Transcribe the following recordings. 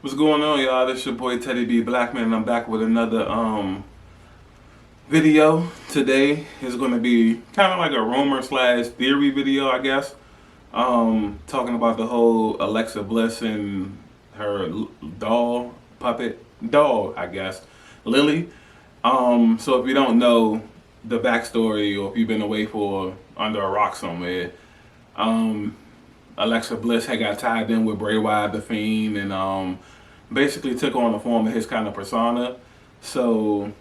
What's going on, y'all? This your boy Teddy B Blackman, and I'm back with another video. Today is going to be kind of like a rumor slash theory video, I guess. Talking about the whole Alexa Bliss and her doll, I guess, Lilly. So if you don't know the backstory, or if you've been away for under a rock somewhere, Alexa Bliss had got tied in with Bray Wyatt, the Fiend, and basically took on the form of his kind of persona. So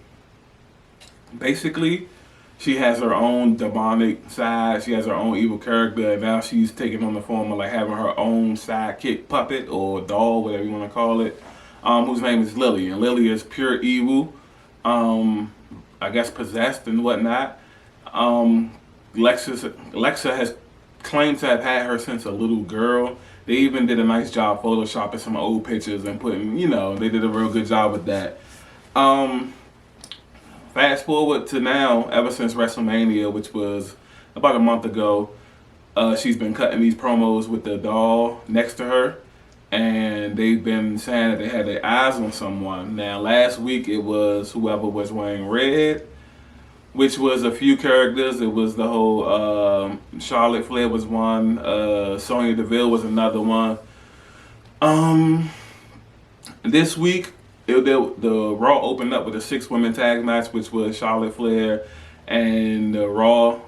basically, she has her own demonic side. She has her own evil character, and now she's taking on the form of like having her own sidekick puppet or doll, whatever you want to call it, whose name is Lilly. And Lilly is pure evil, I guess possessed and whatnot. Alexa has claimed to have had her since a little girl. They even did a nice job photoshopping some old pictures and putting, they did a real good job with that. Fast forward to now, ever since WrestleMania, which was about a month ago, she's been cutting these promos with the doll next to her, and they've been saying that they had their eyes on someone. Now, last week it was whoever was wearing red, which was a few characters. It was the whole Charlotte Flair was one, Sonya Deville was another one. This week, the Raw opened up with a 6-women tag match, which was Charlotte Flair and the Raw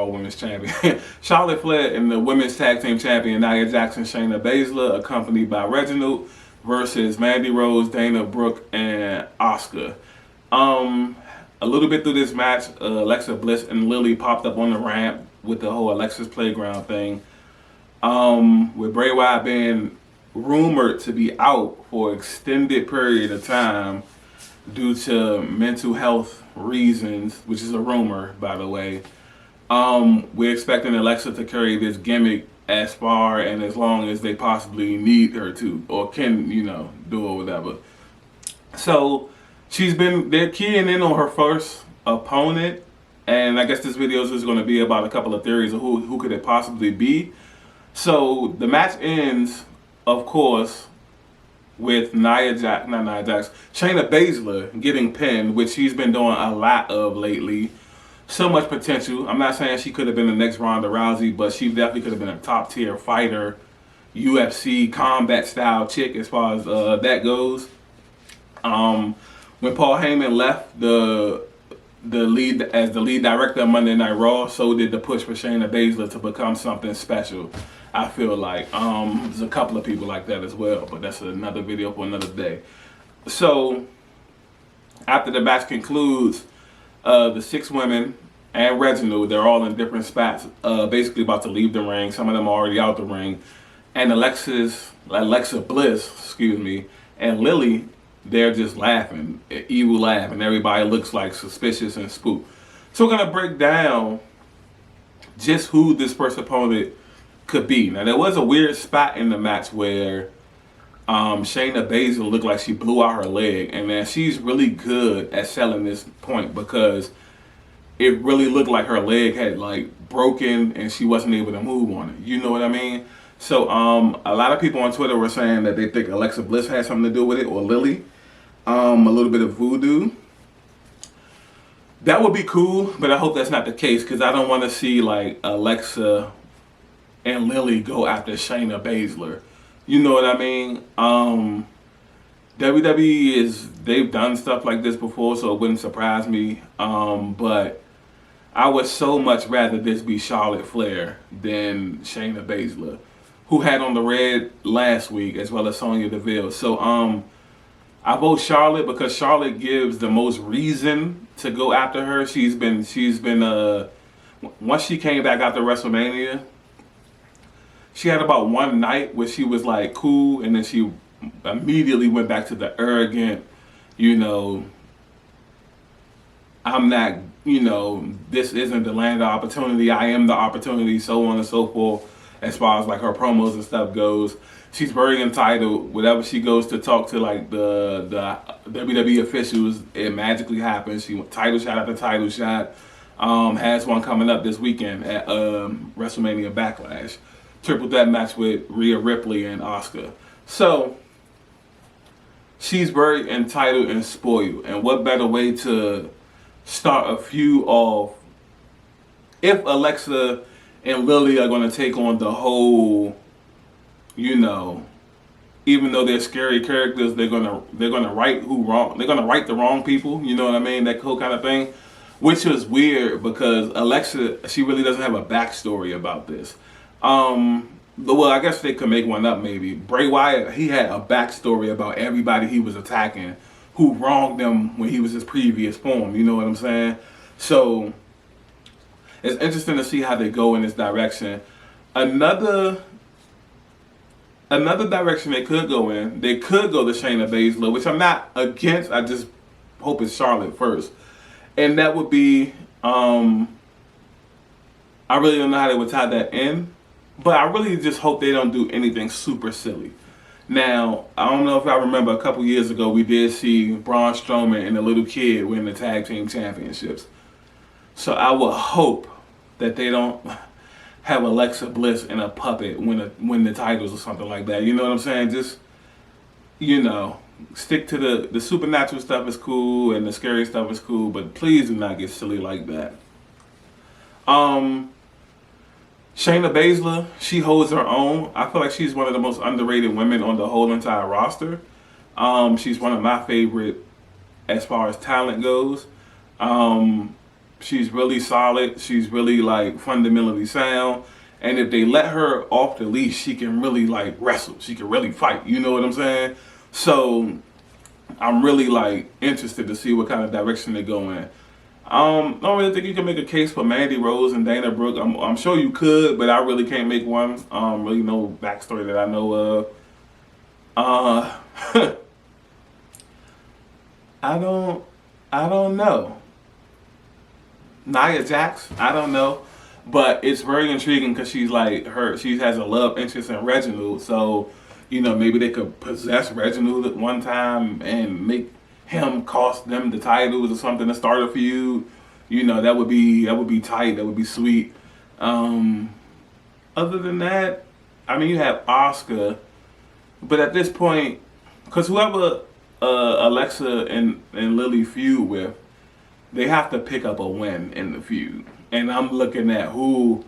Women's Champion, Charlotte Flair and the Women's Tag Team Champion Nia Jax, Shayna Baszler, accompanied by Reginald, versus Mandy Rose, Dana Brooke, and Asuka. A little bit through this match, Alexa Bliss and Lilly popped up on the ramp with the whole Alexa's Playground thing. With Bray Wyatt being rumored to be out for an extended period of time due to mental health reasons, which is a rumor, by the way. We're expecting Alexa to carry this gimmick as far and as long as they possibly need her to, or can, do or whatever. So they're keying in on her first opponent, and I guess this video is going to be about a couple of theories of who could it possibly be. So the match ends, of course, with Shayna Baszler getting pinned, which she's been doing a lot of lately. So much potential. I'm not saying she could have been the next Ronda Rousey, but she definitely could have been a top tier fighter, UFC combat style chick as far as that goes. When Paul Heyman left the lead director of Monday Night Raw, so did the push for Shayna Baszler to become something special. I feel like there's a couple of people like that as well, but that's another video for another day. So after the match concludes, the 6 women and Reginald, they're all in different spots, basically about to leave the ring. Some of them are already out the ring, and Alexa Bliss, and Lilly, they're just laughing, an evil laugh, and everybody looks like suspicious and spooked. So we're gonna break down just who this first opponent could be. Now, there was a weird spot in the match where Shayna Baszler looked like she blew out her leg, and man, she's really good at selling this point because it really looked like her leg had like broken and she wasn't able to move on it. You know what I mean? So a lot of people on Twitter were saying that they think Alexa Bliss had something to do with it, or Lilly. A little bit of voodoo. That would be cool, but I hope that's not the case, because I don't want to see like Alexa and Lilly go after Shayna Baszler. You know what I mean? WWE they've done stuff like this before, so it wouldn't surprise me. But I would so much rather this be Charlotte Flair than Shayna Baszler, who had on the red last week, as well as Sonya Deville. So I vote Charlotte because Charlotte gives the most reason to go after her. She's been once she came back after WrestleMania, she had about one night where she was like cool, and then she immediately went back to the arrogant, I'm not, this isn't the land of opportunity, I am the opportunity, so on and so forth, as far as like her promos and stuff goes. She's very entitled. Whenever she goes to talk to like the WWE officials, it magically happens. She went title shot after title shot. Has one coming up this weekend at WrestleMania Backlash. Triple threat match with Rhea Ripley and Asuka. So she's very entitled and spoiled. And what better way to start a feud off if Alexa and Lily are going to take on the whole, you know, even though they're scary characters, they're gonna right who wrong. They're gonna right the wrong people. You know what I mean? That whole kind of thing, which was weird because Alexa, she really doesn't have a backstory about this. Well, I guess they could make one up maybe. Bray Wyatt, he had a backstory about everybody he was attacking who wronged them when he was his previous form. You know what I'm saying? So it's interesting to see how they go in this direction. Another direction they could go in, they could go to Shayna Baszler, which I'm not against. I just hope it's Charlotte first, and that would be. I really don't know how they would tie that in, but I really just hope they don't do anything super silly. Now, I don't know if I remember a couple years ago, we did see Braun Strowman and the little kid win the tag team championships. So I would hope that they don't have Alexa Bliss and a puppet win the titles or something like that. You know what I'm saying? Just, stick to the supernatural stuff is cool and the scary stuff is cool, but please do not get silly like that. Shayna Baszler, she holds her own. I feel like she's one of the most underrated women on the whole entire roster. She's one of my favorite as far as talent goes. She's really solid. She's really like fundamentally sound. And if they let her off the leash, she can really like wrestle. She can really fight. You know what I'm saying? So I'm really like interested to see what kind of direction they go in. I don't really think you can make a case for Mandy Rose and Dana Brooke. I'm sure you could, but I really can't make one. Really no backstory that I know of. I don't know. Nia Jax, I don't know, but it's very intriguing because she has a love interest in Reginald, so maybe they could possess Reginald at one time and make him cost them the titles or something to start a feud. That would be tight. That would be sweet. Other than that, I mean, you have Asuka, but at this point, because whoever Alexa and Lily feud with, they have to pick up a win in the feud. And I'm looking at who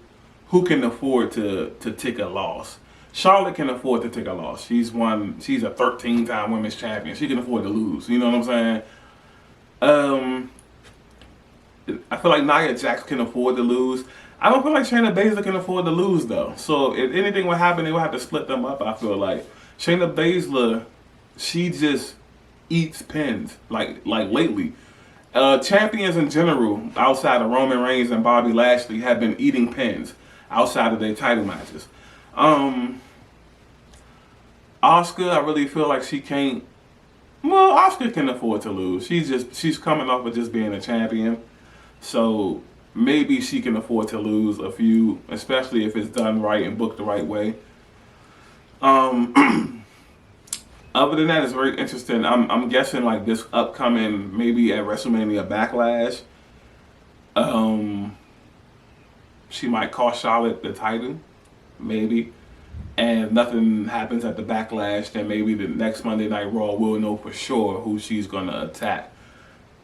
can afford to take a loss. Charlotte can afford to take a loss. She's a 13-time women's champion. She can afford to lose. You know what I'm saying? I feel like Nia Jax can afford to lose. I don't feel like Shayna Baszler can afford to lose though. So if anything would happen, they would have to split them up. I feel like Shayna Baszler, she just eats pins like lately. Champions in general, outside of Roman Reigns and Bobby Lashley, have been eating pins outside of their title matches. Asuka, I really feel like she can't. Well, Asuka can afford to lose. She's coming off of just being a champion, so maybe she can afford to lose a few, especially if it's done right and booked the right way. Other than that, it's very interesting. I'm guessing like this upcoming, maybe at WrestleMania Backlash, she might cost Charlotte the title, maybe. And if nothing happens at the Backlash, then maybe the next Monday Night Raw we'll know for sure who she's gonna attack.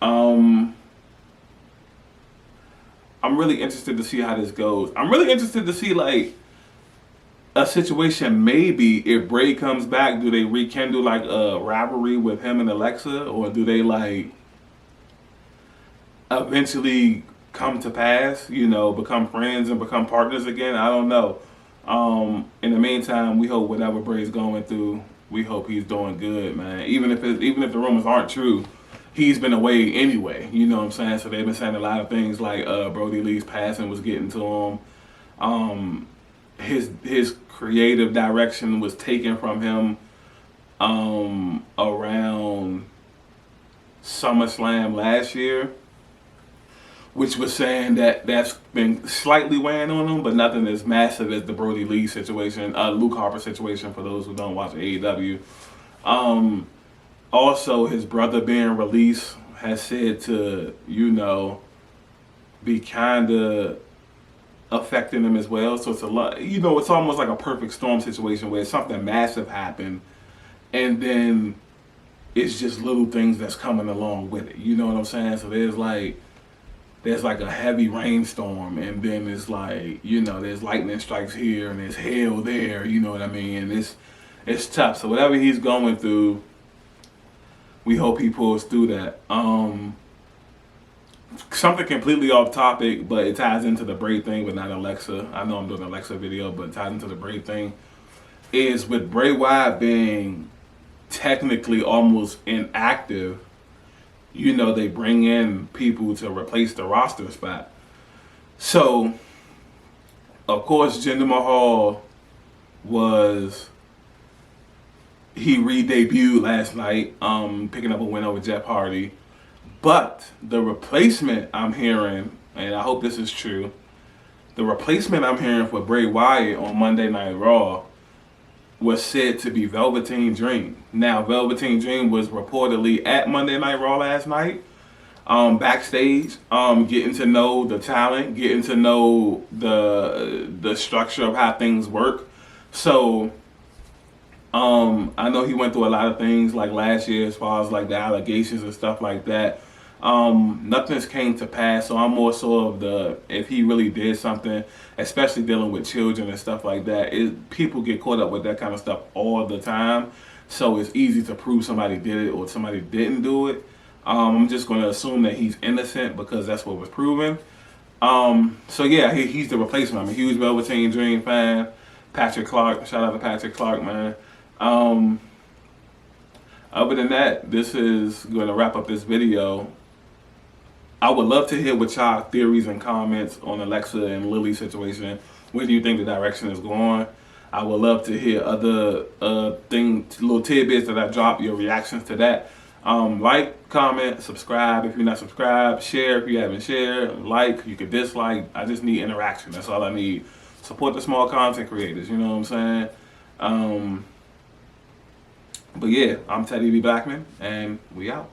I'm really interested to see how this goes. I'm really interested to see like a situation, maybe if Bray comes back, do they rekindle like a rivalry with him and Alexa, or do they like eventually come to pass, become friends and become partners again? I don't know. In the meantime, we hope whatever Bray's going through, we hope he's doing good, man. Even if the rumors aren't true, he's been away anyway. You know what I'm saying? So they've been saying a lot of things like Brody Lee's passing was getting to him. His creative direction was taken from him around SummerSlam last year, which was saying that that's been slightly weighing on him, but nothing as massive as the Brody Lee situation, Luke Harper situation, for those who don't watch AEW. Also, his brother being released has said to, be kind of affecting him as well. So it's a lot, it's almost like a perfect storm situation where something massive happened, and then it's just little things that's coming along with it. You know what I'm saying? So there's like a heavy rainstorm, and then it's like, you know, there's lightning strikes here and there's hail there, you know what I mean? And it's tough. So whatever he's going through, we hope he pulls through that. Something completely off topic, but it ties into the Bray thing, but not Alexa. I know I'm doing an Alexa video, but it ties into the Bray thing. Is with Bray Wyatt being technically almost inactive, you know, they bring in people to replace the roster spot. So, of course, Jinder Mahal he re-debuted last night, picking up a win over Jeff Hardy. But the replacement I'm hearing, and I hope this is true, the replacement I'm hearing for Bray Wyatt on Monday Night Raw was said to be Velveteen Dream. Now, Velveteen Dream was reportedly at Monday Night Raw last night, backstage, getting to know the talent, getting to know the structure of how things work. So, I know he went through a lot of things like last year as far as like the allegations and stuff like that. Nothing's came to pass, so I'm more so of if he really did something, especially dealing with children and stuff like that, people get caught up with that kind of stuff all the time. So it's easy to prove somebody did it or somebody didn't do it. I'm just going to assume that he's innocent because that's what was proven. So yeah, he's the replacement. I'm a huge Velveteen Dream fan. Patrick Clark, shout out to Patrick Clark, man. Other than that, this is going to wrap up this video. I would love to hear what y'all theories and comments on Alexa and Lilly situation. Where do you think the direction is going? I would love to hear other little tidbits that I drop, your reactions to that. Like, comment, subscribe if you're not subscribed, share if you haven't shared, like, you can dislike. I just need interaction. That's all I need. Support the small content creators, you know what I'm saying? But yeah, I'm Teddy B. Blackman, and we out.